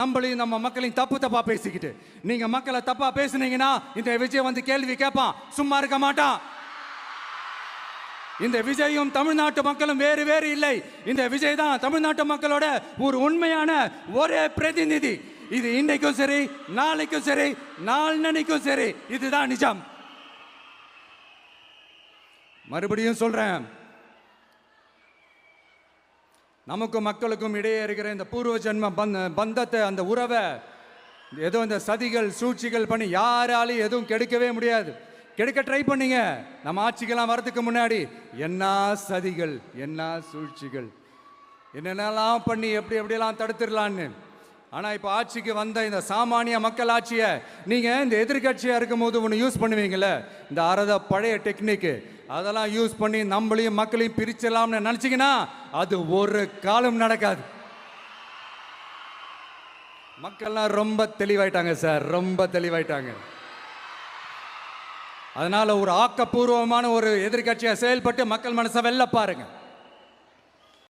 நம்மளையும் நம்ம மக்களையும் தப்பா பேசிக்கிட்டு நீங்க மக்களை தப்பா பேசுனீங்கன்னா இந்த விஜய் வந்து கேள்வி கேட்பான், சும்மா இருக்க மாட்டான். இந்த விஜயும் தமிழ்நாட்டு மக்களும் வேறு வேறு இல்லை. இந்த விஜய் தான் தமிழ்நாட்டு மக்களோட ஒரு உண்மையான ஒரே பிரதிநிதி. இது இன்னைக்கும் சரி, நாளைக்கும் சரி, நாளன்னைக்கும் சரி, இதுதான் நிஜம். மறுபடியும் சொல்றேன், நமக்கும் மக்களுக்கும் இடையே இருக்கிற இந்த பூர்வ ஜென்ம பந்தத்தை, அந்த உறவை ஏதோ இந்த சதிகள் சூழ்ச்சிகள் பண்ணி யாராலையும் எதுவும் கெடுக்கவே முடியாது. கெடுக்க ட்ரை பண்ணீங்க. நம்ம ஆட்சிக்கெல்லாம் வரதுக்கு முன்னாடி என்ன சதிகள், என்ன சூழ்ச்சிகள், என்னென்னலாம் பண்ணி எப்படியெல்லாம் தடுத்துடலான்னு. ஆனால் இப்போ ஆட்சிக்கு வந்த இந்த சாமானிய மக்கள் ஆட்சியை நீங்கள் இந்த எதிர்கட்சியாக இருக்கும் போது ஒன்று யூஸ் பண்ணுவீங்கள்ல, இந்த பழைய டெக்னிக்கு, அதெல்லாம் யூஸ் பண்ணி நம்மளையும் மக்களையும் பிரிச்சலாம்னு நினச்சிங்கன்னா அது ஒரு காலம் நடக்காது. மக்கள்லாம் ரொம்ப தெளிவாயிட்டாங்க சார், ரொம்ப தெளிவாயிட்டாங்க. அதனால ஒரு ஆக்கப்பூர்வமான ஒரு எதிர்கட்சியாக செயல்பட்டு மக்கள் மனசை வெல்ல பாருங்க.